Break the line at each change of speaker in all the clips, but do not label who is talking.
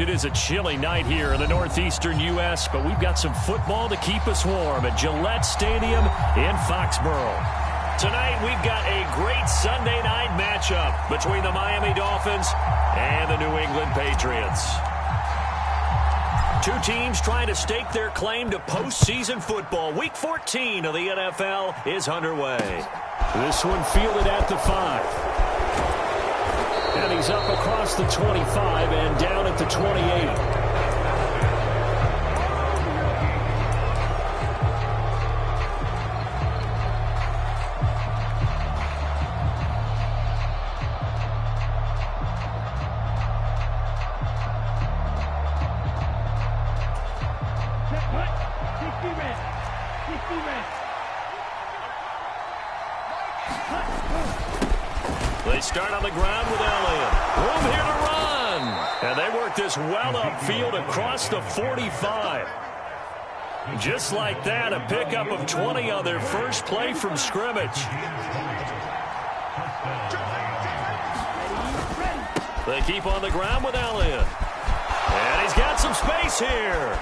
It is a chilly night here in the northeastern U.S., but we've got some football to keep us warm at Gillette Stadium in Foxborough. Tonight, we've got a great Sunday night matchup between the Miami Dolphins and the New England Patriots. Two teams trying to stake their claim to postseason football. Week 14 of the NFL is underway.
This one fielded at the 5. And he's up across the 25 and down at the 28.
They start on the ground with Elliott. Room here to run. And they work this well upfield across the 45. Just like that, a pickup of 20 on their first play from scrimmage. They keep on the ground with Elliott. And he's got some space here.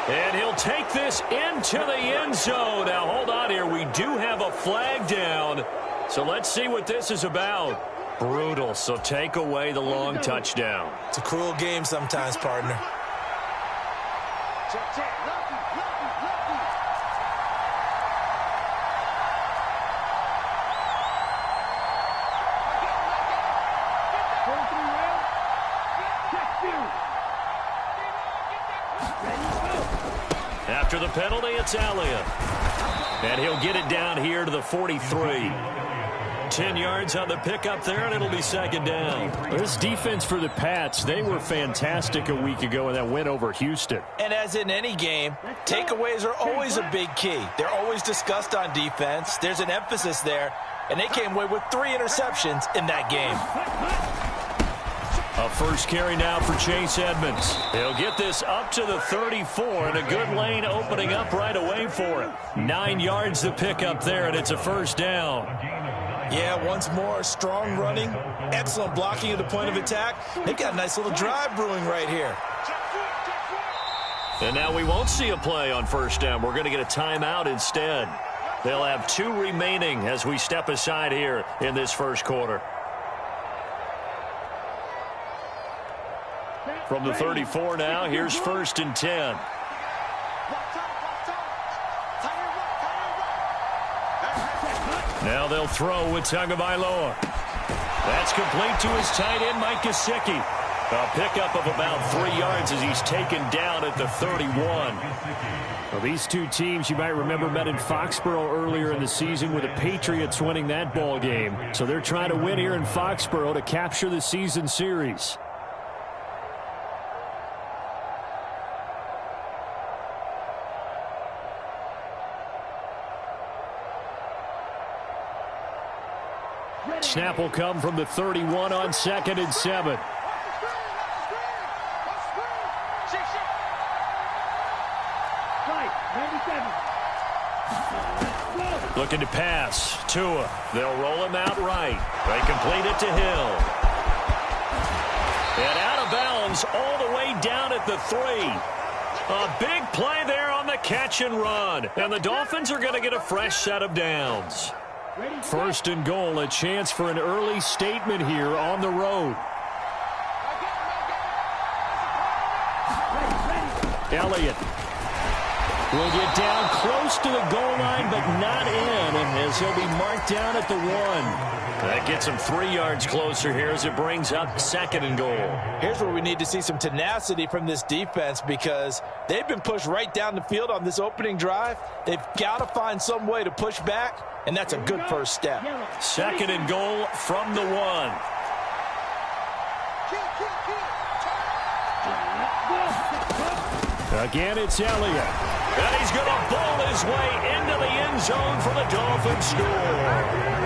And he'll take this into the end zone. Now, hold on here. We do have a flag down. So let's see what this is about. Brutal. So take away the long touchdown.
It's a cruel game sometimes, partner.
After the penalty, it's Elliott. And he'll get it down here to the 43. 10 yards on the pickup there, and it'll be second down.
This defense for the Pats, they were fantastic a week ago in that win over Houston.
And as in any game, takeaways are always a big key. They're always discussed on defense. There's an emphasis there, and they came away with 3 interceptions in that game.
A first carry now for Chase Edmonds. He'll get this up to the 34, and a good lane opening up right away for him. 9 yards to pick up there, and it's a first down.
Yeah, once more, strong running, excellent blocking at the point of attack. They've got a nice little drive brewing right here.
And now we won't see a play on first down. We're going to get a timeout instead. They'll have 2 remaining as we step aside here in this first quarter. From the 34 now, here's first and 10. Now they'll throw with Tagovailoa. That's complete to his tight end, Mike Gesicki. A pickup of about 3 yards as he's taken down at the 31.
Well, these two teams, you might remember, met in Foxborough earlier in the season with the Patriots winning that ball game. So they're trying to win here in Foxborough to capture the season series. Snap will come from the 31 on 2nd and 7. Looking to pass. Tua. They'll roll him out right. They complete it to Hill. And out of bounds all the way down at the 3. A big play there on the catch and run. And the Dolphins are going to get a fresh set of downs. First and goal, a chance for an early statement here on the road. Elliott will get down close to the goal line, but not in, as he'll be marked down at the 1.
That gets him 3 yards closer here as it brings up second and goal.
Here's where we need to see some tenacity from this defense because they've been pushed right down the field on this opening drive. They've got to find some way to push back, and that's a good first step.
Second and goal from the 1.
Again, it's Elliott.
And he's going to bowl his way into the end zone for the Dolphins score.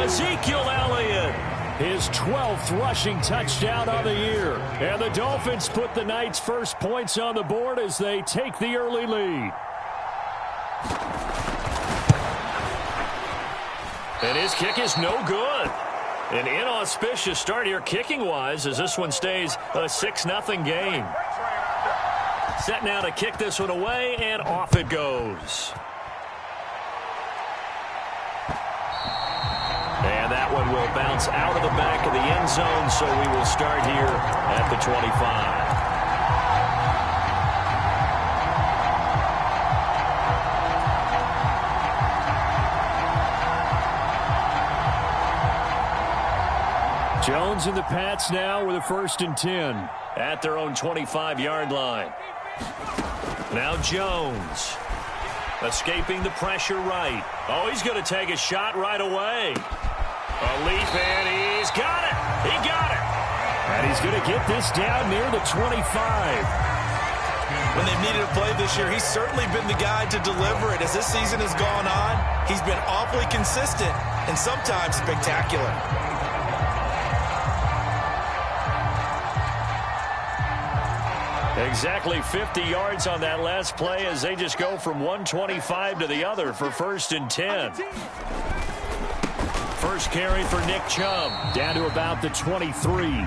Ezekiel Elliott,
his 12th rushing touchdown on the year. And the Dolphins put the night's first points on the board as they take the early lead.
And his kick is no good. An inauspicious start here kicking-wise as this one stays a 6-0 game. Set now to kick this one away, and off it goes. And that one will bounce out of the back of the end zone, so we will start here at the 25. Jones and the Pats now with a 1st and 10 at their own 25-yard line. Now Jones escaping the pressure right. Oh, he's going to take a shot right away. A leap, and he's got it. He got it. And he's going to get this down near the 25.
When they've needed a play this year, he's certainly been the guy to deliver it. As this season has gone on, he's been awfully consistent and sometimes spectacular.
Exactly 50 yards on that last play as they just go from 125 to the other for 1st and 10. First carry for Nick Chubb, down to about the 23.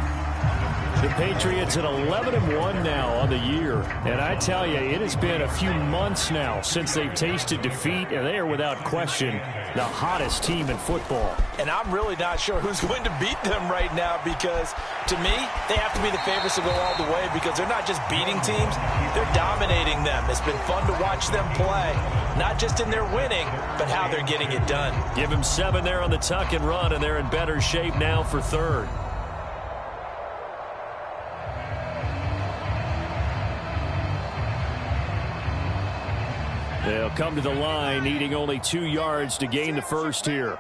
The Patriots at 11-1 now on the year. And I tell you, it has been a few months now since they've tasted defeat, and they are without question the hottest team in football.
And I'm really not sure who's going to beat them right now because, to me, they have to be the favorites to go all the way because they're not just beating teams, they're dominating them. It's been fun to watch them play, not just in their winning, but how they're getting it done.
Give them 7 there on the tuck and run, and they're in better shape now for 3rd. They'll come to the line, needing only 2 yards to gain the first here.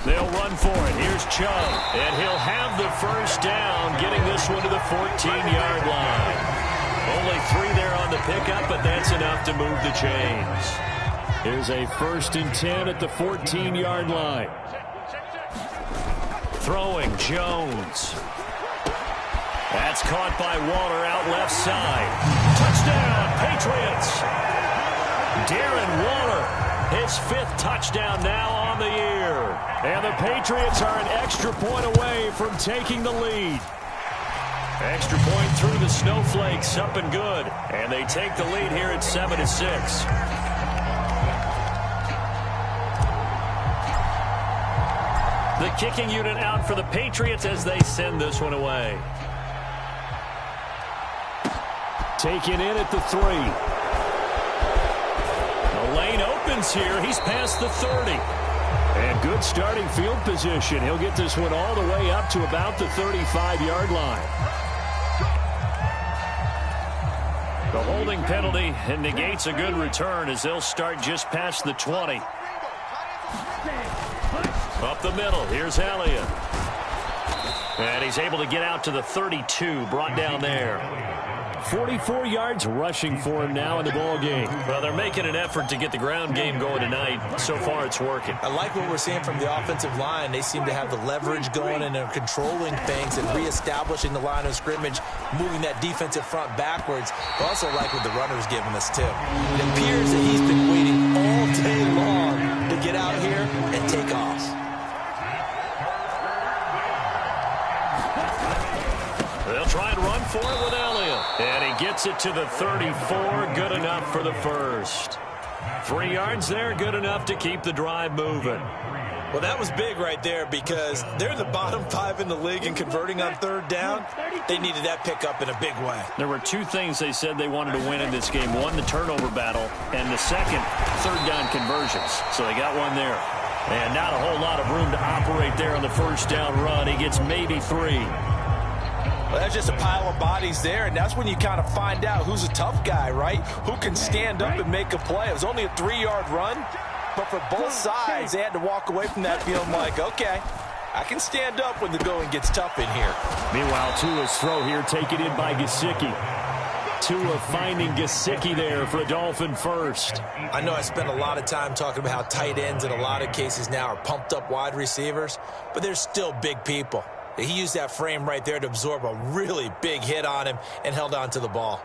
They'll run for it. Here's Chubb, and he'll have the first down, getting this one to the 14-yard line. Only 3 there on the pickup, but that's enough to move the chains. Here's a 1st and 10 at the 14-yard line. Throwing Jones. That's caught by Waller out left side. Touchdown, Patriots. Darren Waller, his 5th touchdown now on the year. And the Patriots are an extra point away from taking the lead. Extra point through the snowflakes, up and good. And they take the lead here at 7-6. The kicking unit out for the Patriots as they send this one away. Taken in at the 3. The lane opens here. He's past the 30. And good starting field position. He'll get this one all the way up to about the 35-yard line. The holding penalty negates a good return as they'll start just past the 20. Up the middle. Here's Elliott. And he's able to get out to the 32. Brought down there. 44 yards rushing for him now in the ball game. Well, they're making an effort to get the ground game going tonight. So far, it's working.
I like what we're seeing from the offensive line. They seem to have the leverage going, and they're controlling things and reestablishing the line of scrimmage, moving that defensive front backwards. I also like what the runner's giving us, too. It appears that he's been waiting all day long to get out here and take off.
They'll try and run for it with Elliott. And he gets it to the 34. Good enough for the first. 3 yards there. Good enough to keep the drive moving.
Well, that was big right there because they're in the bottom 5 in the league in converting on 3rd down. They needed that pickup in a big way.
There were 2 things they said they wanted to win in this game. One, the turnover battle, and the second, 3rd down conversions. So they got one there. And not a whole lot of room to operate there on the 1st down run. He gets maybe 3.
Well, that's just a pile of bodies there, and that's when you kind of find out who's a tough guy, right? Who can stand up and make a play. It was only a 3-yard run, but for both sides, they had to walk away from that feeling like, okay, I can stand up when the going gets tough in here.
Meanwhile, Tua's throw here taken in by Gesicki. Tua finding Gesicki there for a Dolphin first.
I know I spent a lot of time talking about how tight ends in a lot of cases now are pumped up wide receivers, but they're still big people. He used that frame right there to absorb a really big hit on him and held on to the ball.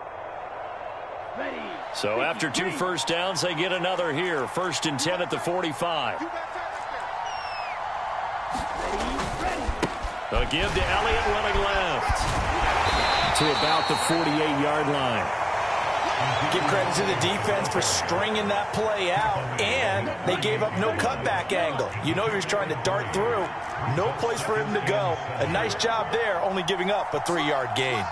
So after 2 first downs, they get another here. 1st and 10 at the 45. A give to Elliott running left to about the 48-yard line.
Give credit to the defense for stringing that play out, and they gave up no cutback angle. You know he was trying to dart through. No place for him to go. A nice job there, only giving up a 3-yard gain.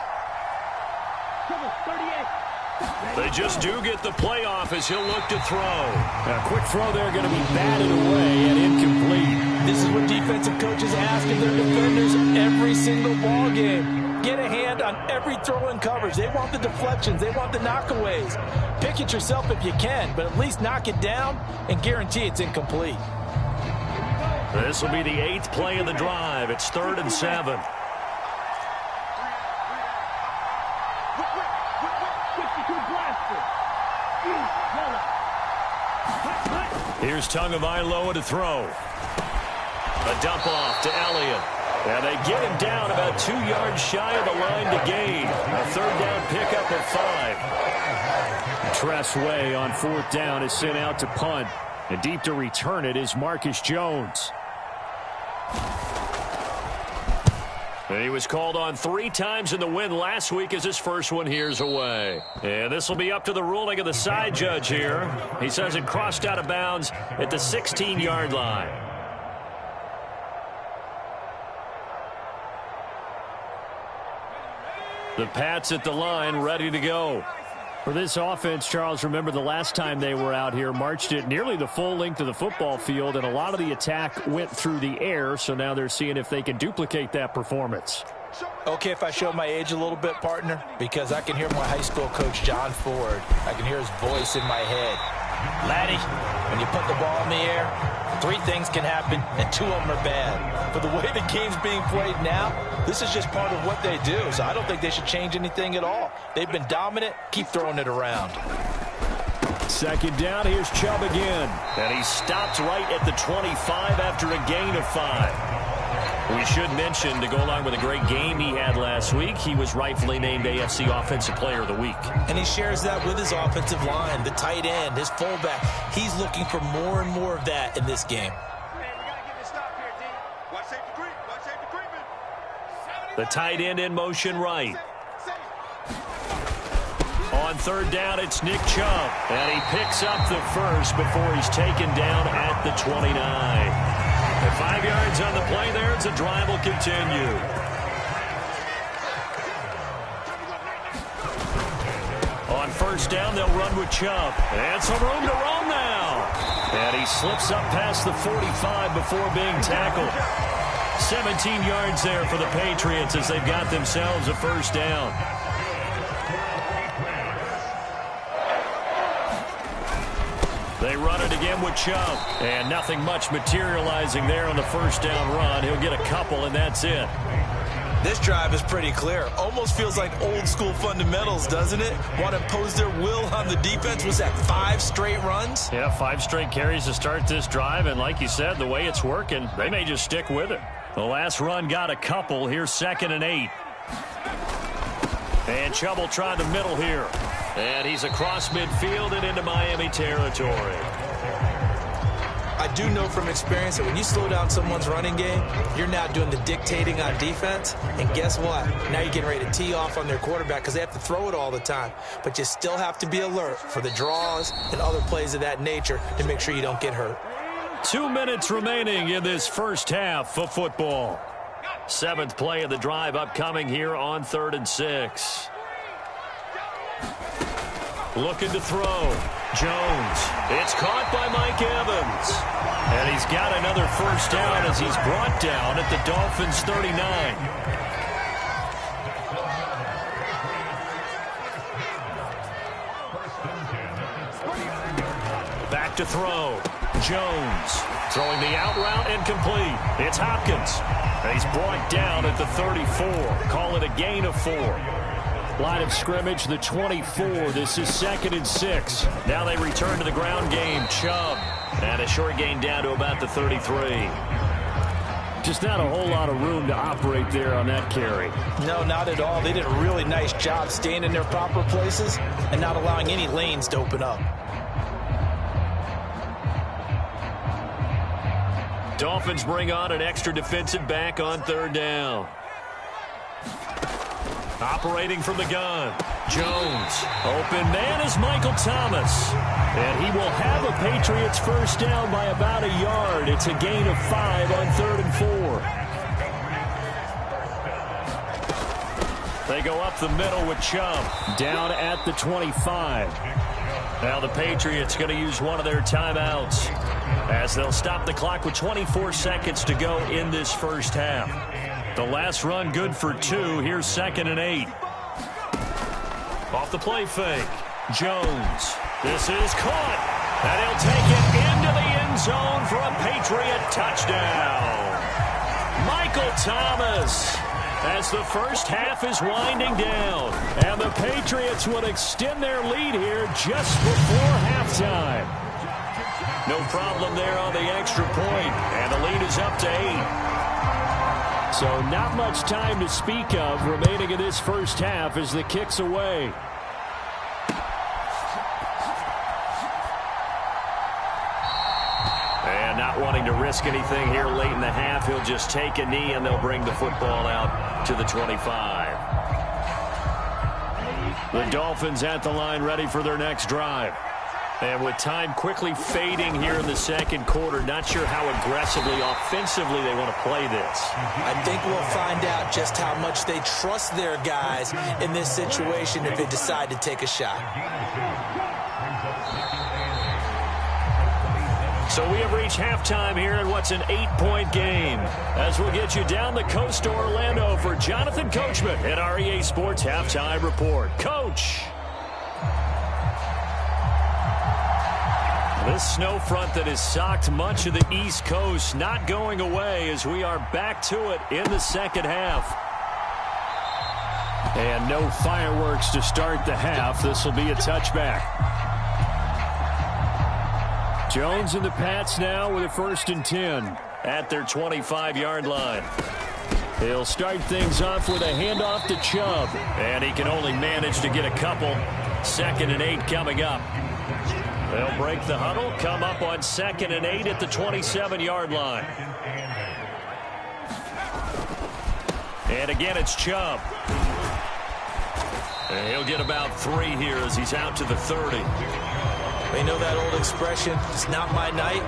They just do get the play off as he'll look to throw. A quick throw there going to be batted away and incomplete.
This is what defensive coaches ask of their defenders every single ball game. Get a hand on every throw in coverage. They want the deflections. They want the knockaways. Pick it yourself if you can, but at least knock it down and guarantee it's incomplete.
This will be the 8th play of the drive. It's 3rd and 7. Here's Tagovailoa to throw. A dump off to Elliott. And they get him down about 2 yards shy of the line to gain. A 3rd down pickup of 5. Tress Way on 4th down is sent out to punt. And deep to return it is Marcus Jones. And he was called on 3 times in the win last week as his first one here's away. And this will be up to the ruling of the side judge here. He says it crossed out of bounds at the 16-yard line. The Pats at the line, ready to go. For this offense, Charles, remember the last time they were out here, marched it nearly the full length of the football field, and a lot of the attack went through the air, so now they're seeing if they can duplicate that performance.
Okay, if I show my age a little bit, partner, because I can hear my high school coach, John Ford. I can hear his voice in my head. Laddie, when you put the ball in the air, 3 things can happen, and 2 of them are bad. But the way the game's being played now, this is just part of what they do, so I don't think they should change anything at all. They've been dominant. Keep throwing it around.
2nd down, here's Chubb again. And he stopped right at the 25 after a gain of 5. We should mention, to go along with a great game he had last week, he was rightfully named AFC Offensive Player of the Week.
And he shares that with his offensive line, the tight end, his fullback. He's looking for more and more of that in this game.
The tight end in motion right. On 3rd down, it's Nick Chubb. And he picks up the first before he's taken down at the 29. And 5 yards on the play there as the drive will continue. On 1st down, they'll run with Chubb. And some room to roam now. And he slips up past the 45 before being tackled. 17 yards there for the Patriots as they've got themselves a 1st down. They run it again with Chubb. And nothing much materializing there on the 1st down run. He'll get a couple, and that's it.
This drive is pretty clear. Almost feels like old school fundamentals, doesn't it? Want to impose their will on the defense. Was that 5 straight runs?
Yeah, 5 straight carries to start this drive. And like you said, the way it's working, they may just stick with it. The last run got a couple. Here's 2nd and 8. And Chubb will try the middle here. And he's across midfield and into Miami territory.
I do know from experience that when you slow down someone's running game, you're now doing the dictating on defense. And guess what? Now you're getting ready to tee off on their quarterback because they have to throw it all the time. But you still have to be alert for the draws and other plays of that nature to make sure you don't get hurt.
2 minutes remaining in this first half of football. 7th play of the drive upcoming here on 3rd and 6. Looking to throw. Jones. It's caught by Mike Evans. And he's got another 1st down as he's brought down at the Dolphins' 39. Back to throw. Jones throwing the out route and complete. It's Hopkins. And he's brought down at the 34. Call it a gain of 4. Line of scrimmage, the 24. This is 2nd and 6. Now they return to the ground game. Chubb. And a short gain down to about the 33. Just not a whole lot of room to operate there on that carry.
No, not at all. They did a really nice job staying in their proper places and not allowing any lanes to open up.
Dolphins bring on an extra defensive back on third down. Operating from the gun, Jones. Open man is Michael Thomas. And he will have a Patriots first down by about a yard. It's a gain of 5 on 3rd and 4. They go up the middle with Chubb. Down at the 25. Now the Patriots going to use one of their timeouts as they'll stop the clock with 24 seconds to go in this first half. The last run good for 2. Here's 2nd and 8. Off the play fake. Jones. This is caught. And he'll take it into the end zone for a Patriot touchdown. Michael Thomas, as the first half is winding down. And the Patriots will extend their lead here just before halftime. No problem there on the extra point. And the lead is up to 8. So not much time to speak of remaining in this first half as the kick's away. And not wanting to risk anything here late in the half, he'll just take a knee and they'll bring the football out to the 25. The Dolphins at the line ready for their next drive. And with time quickly fading here in the second quarter, not sure how aggressively, offensively they want to play this.
I think we'll find out just how much they trust their guys in this situation if they decide to take a shot.
So we have reached halftime here in what's an 8-point game. As we'll get you down the coast to Orlando for Jonathan Coachman at our EA Sports Halftime Report. Coach! This snow front that has socked much of the East Coast not going away as we are back to it in the second half. And no fireworks to start the half. This will be a touchback. Jones and the Pats now with a 1st and 10 at their 25-yard line. He'll start things off with a handoff to Chubb. And he can only manage to get a couple. 2nd and 8 coming up. They'll break the huddle, come up on 2nd and 8 at the 27-yard line. And again, it's Chubb. And he'll get about 3 here as he's out to the 30.
They know that old expression, it's not my night.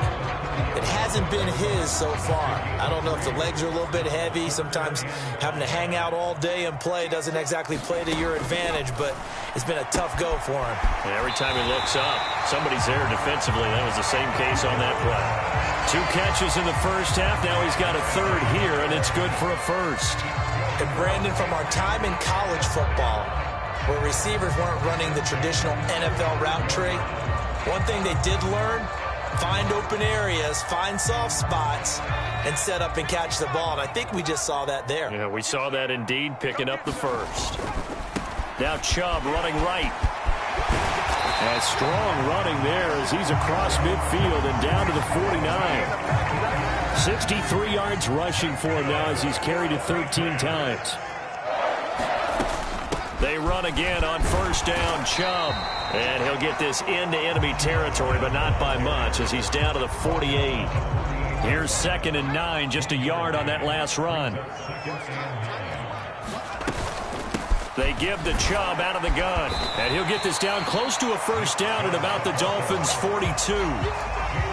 It hasn't been his so far. I don't know if the legs are a little bit heavy. Sometimes having to hang out all day and play doesn't exactly play to your advantage, but it's been a tough go for him.
And every time he looks up, somebody's there defensively. That was the same case on that play. 2 catches in the first half. Now he's got a 3rd here, and it's good for a 1st.
And Brandon, from our time in college football, where receivers weren't running the traditional NFL route tree, one thing they did learn, find open areas, find soft spots, and set up and catch the ball. And I think we just saw that there.
Yeah, we saw that indeed, picking up the 1st. Now Chubb running right. And strong running there as he's across midfield and down to the 49. 63 yards rushing for him now as he's carried it 13 times. They run again on 1st down, Chubb. And he'll get this into enemy territory, but not by much as he's down to the 48. Here's 2nd and 9, just a yard on that last run. They give the Chubb out of the gun. And he'll get this down close to a 1st down at about the Dolphins' 42.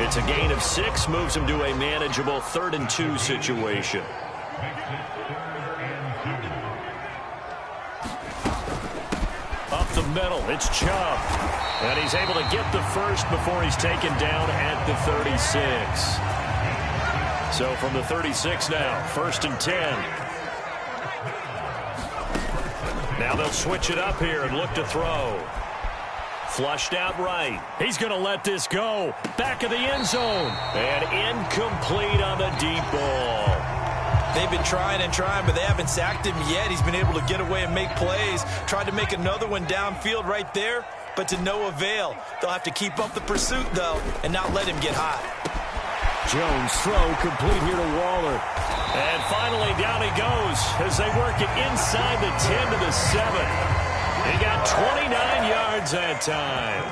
It's a gain of 6, moves him to a manageable 3rd and 2 situation. Up the middle, it's Chubb. And he's able to get the 1st before he's taken down at the 36. So from the 36 now, 1st and 10. Now they'll switch it up here and look to throw. Flushed out right. He's going to let this go. Back of the end zone. And incomplete on the deep ball.
They've been trying and trying, but they haven't sacked him yet. He's been able to get away and make plays. Tried to make another one downfield right there, but to no avail. They'll have to keep up the pursuit, though, and not let him get hot.
Jones throw complete here to Waller. And finally down he goes as they work it inside the 10 to the 7. He got 29 yards that time.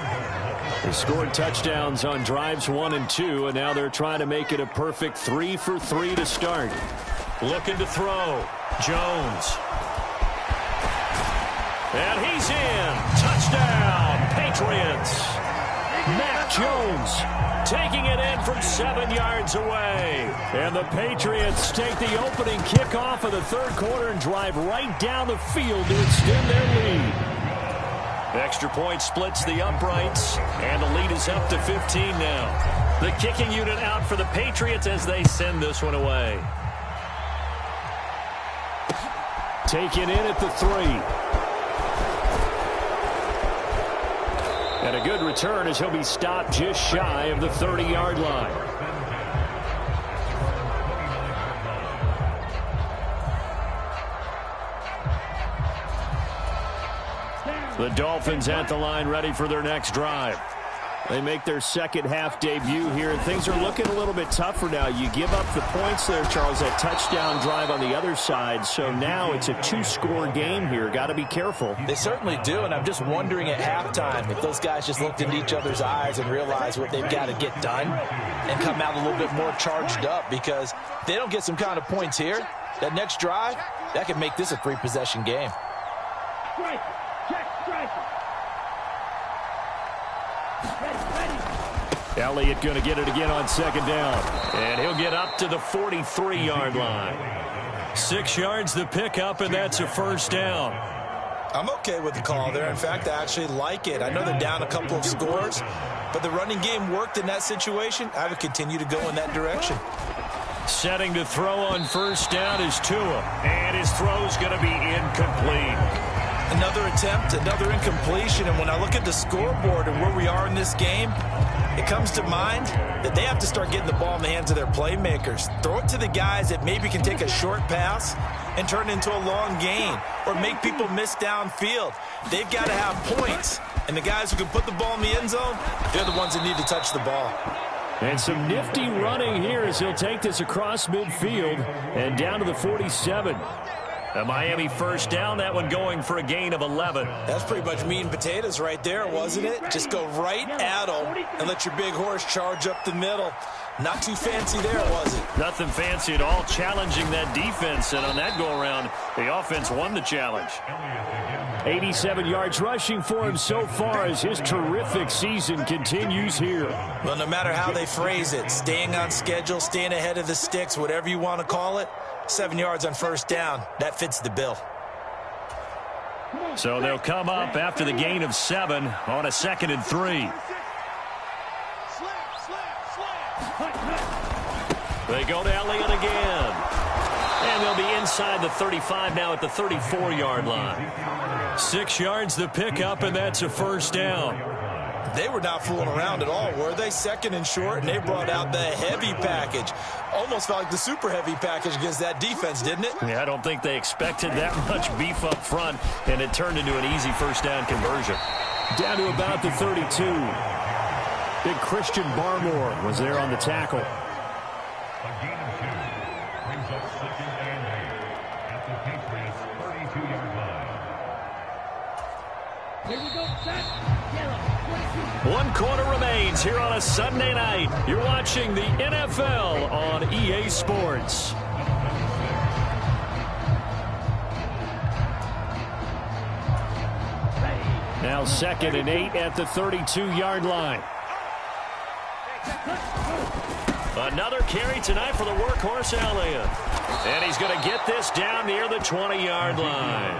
They scored touchdowns on drives 1 and 2, and now they're trying to make it a perfect 3 for 3 to start. Looking to throw. Jones. And he's in. Touchdown, Patriots. Mac Jones taking it in from 7 yards away. And the Patriots take the opening kickoff of the third quarter and drive right down the field to extend their lead. Extra point splits the uprights, and the lead is up to 15 now. The kicking unit out for the Patriots as they send this one away. Taken in at the 3. And a good return as he'll be stopped just shy of the 30-yard line. The Dolphins at the line ready for their next drive. They make their second half debut here, and things are looking a little bit tougher now. You give up the points there, Charles, that touchdown drive on the other side. So now it's a 2-score game here. Got to be careful.
They certainly do, and I'm just wondering at halftime if those guys just looked into each other's eyes and realized what they've got to get done and come out a little bit more charged up, because if they don't get some kind of points here, that next drive, that could make this a 3-possession game.
Elliott going to get it again on second down. And he'll get up to the 43-yard line. 6 yards the pickup, and that's a first down.
I'm okay with the call there. In fact, I actually like it. I know they're down a couple of scores, but the running game worked in that situation. I would continue to go in that direction.
Setting to throw on first down is Tua. And his throw's going to be incomplete.
Another attempt, another incompletion, and when I look at the scoreboard and where we are in this game, it comes to mind that they have to start getting the ball in the hands of their playmakers. Throw it to the guys that maybe can take a short pass and turn it into a long gain or make people miss downfield. They've got to have points, and the guys who can put the ball in the end zone, they're the ones that need to touch the ball.
And some nifty running here as he'll take this across midfield and down to the 47. A Miami first down, that one going for a gain of 11.
That's pretty much meat and potatoes right there, wasn't it? Just go right at them and let your big horse charge up the middle. Not too fancy there, was it?
Nothing fancy at all, challenging that defense. And on that go-around, the offense won the challenge. 87 yards rushing for him so far as his terrific season continues here.
Well, no matter how they phrase it, staying on schedule, staying ahead of the sticks, whatever you want to call it, 7 yards on first down, that fits the bill.
So they'll come up after the gain of 7 on a 2nd and 3. They go to Elliott again. And they'll be inside the 35 now at the 34-yard line. 6 yards the pickup, and that's a first down.
They were not fooling around at all, were they? 2nd and short, and they brought out the heavy package. Almost felt like the super heavy package against that defense, didn't it?
Yeah, I don't think they expected that much beef up front, and it turned into an easy first down conversion. Down to about the 32. Big Christian Barmore was there on the tackle.
A gain of 2 brings up 2nd and 8 at the Patriots' 32-yard line.
Here we go, set, yellow.
1 quarter remains here on a Sunday night. You're watching the NFL on EA Sports. Now 2nd and 8 at the 32-yard line. Another carry tonight for the workhorse Elliott. And he's going to get this down near the 20-yard line.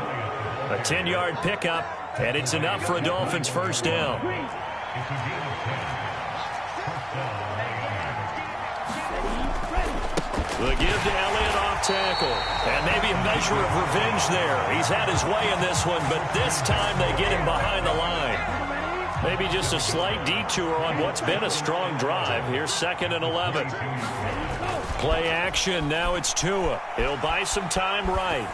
A 10-yard pickup, and it's enough for a Dolphins first down. The give to Elliott off tackle. And maybe a measure of revenge there. He's had his way in this one, but this time they get him behind the line. Maybe just a slight detour on what's been a strong drive. Here's 2nd and 11. Play action. Now it's Tua. He'll buy some time right.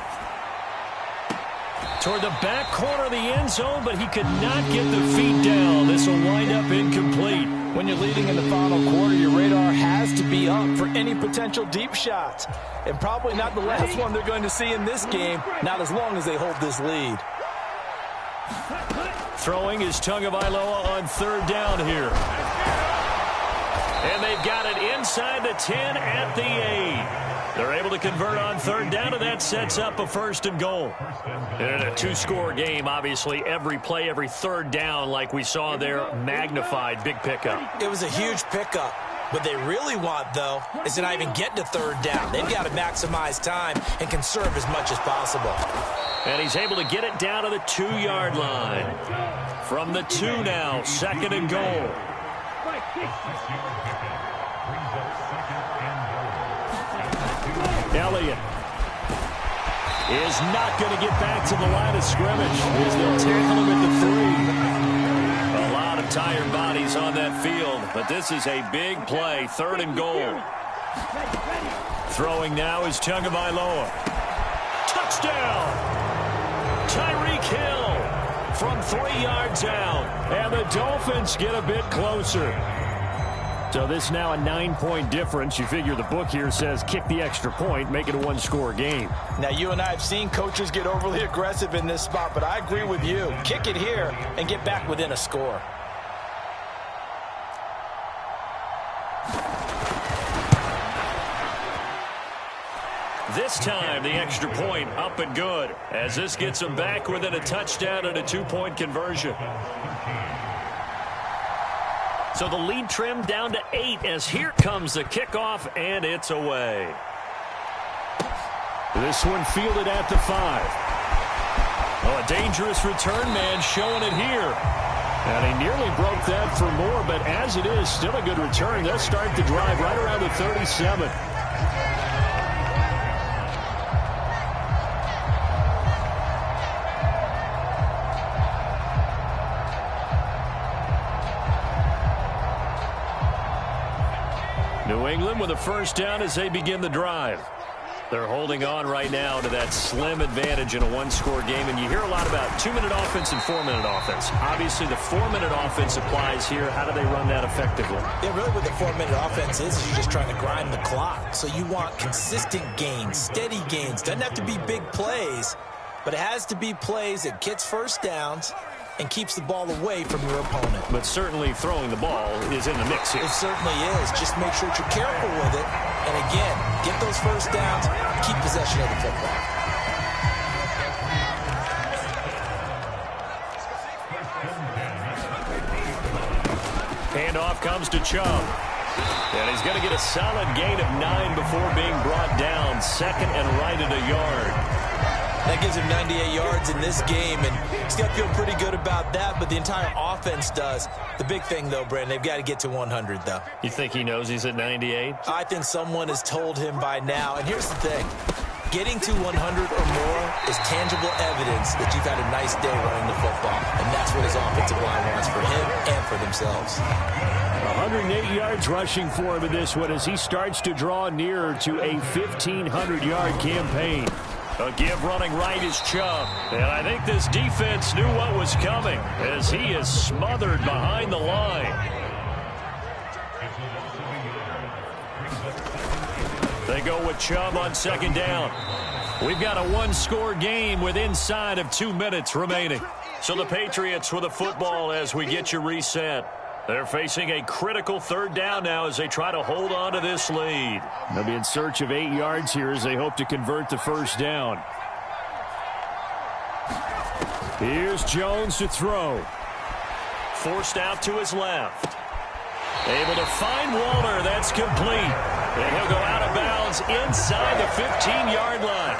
Toward the back corner of the end zone, but he could not get the feet down. This will wind up incomplete.
When you're leading in the final quarter, your radar has to be up for any potential deep shots. And probably not the last one they're going to see in this game, not as long as they hold this lead.
Throwing is Tagovailoa on third down here. And they've got it inside the 10 at the 8. They're able to convert on third down, and that sets up a first and goal. In a two-score game, obviously, every play, every third down, like we saw there, magnified. Big pickup.
It was a huge pickup. What they really want, though, is to not even get to third down. They've got to maximize time and conserve as much as possible.
And he's able to get it down to the 2-yard line. From the 2 now, second and goal. Elliott is not going to get back to the line of scrimmage as they'll tackle him at the 3. A lot of tired bodies on that field, but this is a big play, third and goal. Throwing now is Tagovailoa. Touchdown! Tyreek Hill from 3 yards out, and the Dolphins get a bit closer. So this now a 9-point difference. You figure the book here says kick the extra point, make it a one-score game.
Now, you and I have seen coaches get overly aggressive in this spot, but I agree with you. Kick it here and get back within a score.
This time, the extra point up and good, as this gets them back within a touchdown and a 2-point conversion. So the lead trimmed down to 8 as here comes the kickoff, and it's away. This one fielded at the 5. Oh, a dangerous return man showing it here. And he nearly broke that for more, but as it is, still a good return. They'll start the drive right around the 37. New England with a first down as they begin the drive. They're holding on right now to that slim advantage in a one-score game, and you hear a lot about 2-minute offense and 4-minute offense. Obviously, the 4-minute offense applies here. How do they run that effectively?
Yeah, really what the 4-minute offense is you're just trying to grind the clock. So you want consistent gains, steady gains. Doesn't have to be big plays, but it has to be plays that gets first downs and keeps the ball away from your opponent.
But certainly throwing the ball is in the mix here.
It certainly is. Just make sure that you're careful with it. And again, get those first downs, keep possession of the football.
Handoff comes to Chubb. And he's going to get a solid gain of 9 before being brought down. Second and right at a yard.
That gives him 98 yards in this game, and he's got to feel pretty good about that, but the entire offense does. The big thing, though, Brandon, they've got to get to 100, though.
You think he knows he's at 98?
I think someone has told him by now, and here's the thing. Getting to 100 or more is tangible evidence that you've had a nice day running the football, and that's what his offensive line wants for him and for themselves.
108 yards rushing for him in this one as he starts to draw nearer to a 1,500-yard campaign. A give running right is Chubb. And I think this defense knew what was coming as he is smothered behind the line. They go with Chubb on second down. We've got a one-score game with inside of 2 minutes remaining. So the Patriots with a football as we get you reset. They're facing a critical third down now as they try to hold on to this lead. They'll be in search of 8 yards here as they hope to convert the first down. Here's Jones to throw. Forced out to his left. Able to find Waller. That's complete. And he'll go out of bounds inside the 15-yard line.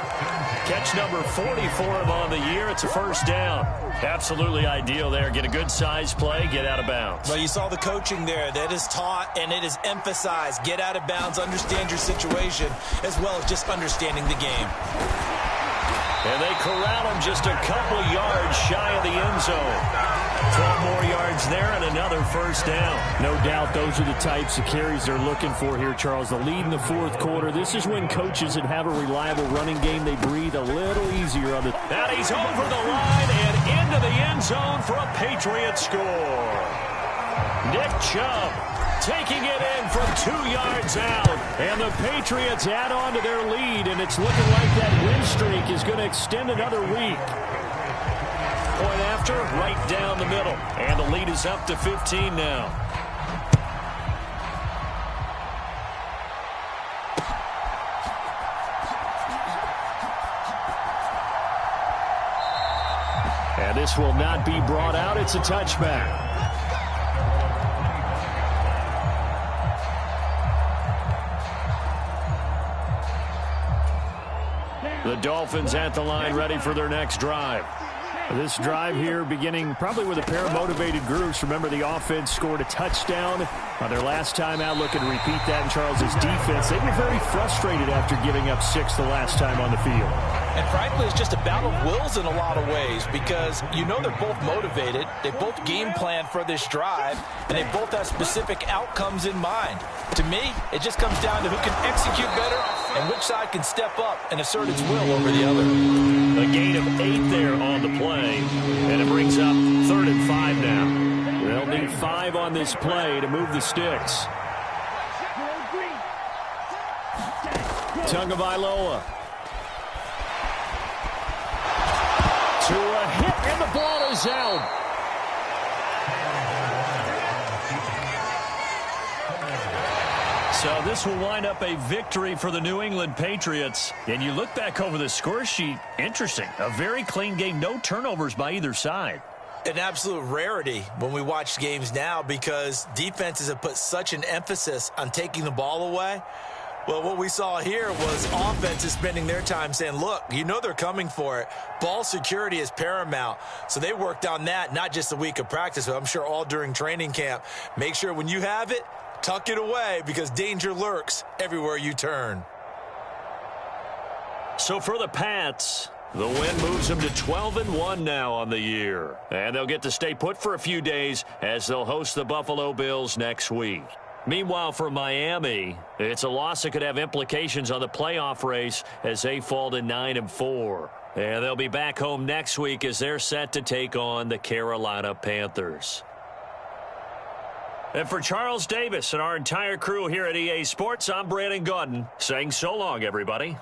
Catch number 40 for him on the year. It's a first down. Absolutely ideal there. Get a good size play, get out of bounds.
Well, you saw the coaching there. That is taught and it is emphasized. Get out of bounds, understand your situation, as well as just understanding the game.
And they corral him just a couple yards shy of the end zone. 12 more yards there and another first down. No doubt those are the types of carries they're looking for here, Charles. The lead in the fourth quarter. This is when coaches that have a reliable running game, they breathe a little easier on the... And he's over the line and into the end zone for a Patriots score. Nick Chubb taking it in from 2 yards out. And the Patriots add on to their lead, and it's looking like that win streak is going to extend another week.
point after, right down the middle. And the lead is up to 15 now. And this will not be brought out. It's a touchback. The Dolphins at the line, ready for their next drive. This drive here beginning probably with a pair of motivated groups. Remember, the offense scored a touchdown on their last time out, looking to repeat that in Charles's defense. They were very frustrated after giving up 6 the last time on the field.
And frankly, it's just a battle of wills in a lot of ways because you know they're both motivated. They both game plan for this drive, and they both have specific outcomes in mind. To me, it just comes down to who can execute better and which side can step up and assert its will over the other.
A gain of 8 there on the play, and it brings up 3rd and 5 now. They'll need 5 on this play to move the sticks. Tagovailoa. To a hit, and the ball is out. So this will wind up a victory for the New England Patriots. And you look back over the score sheet, interesting. A very clean game, no turnovers by either side.
An absolute rarity when we watch games now because defenses have put such an emphasis on taking the ball away. Well, what we saw here was offenses spending their time saying, look, you know they're coming for it. Ball security is paramount. So they worked on that, not just a week of practice, but I'm sure all during training camp. Make sure when you have it, tuck it away because danger lurks everywhere you turn.
So for the Pats, the win moves them to 12-1 now on the year. And they'll get to stay put for a few days as they'll host the Buffalo Bills next week. Meanwhile, for Miami, it's a loss that could have implications on the playoff race as they fall to 9-4. And they'll be back home next week as they're set to take on the Carolina Panthers. And for Charles Davis and our entire crew here at EA Sports, I'm Brandon Gaudin saying so long, everybody.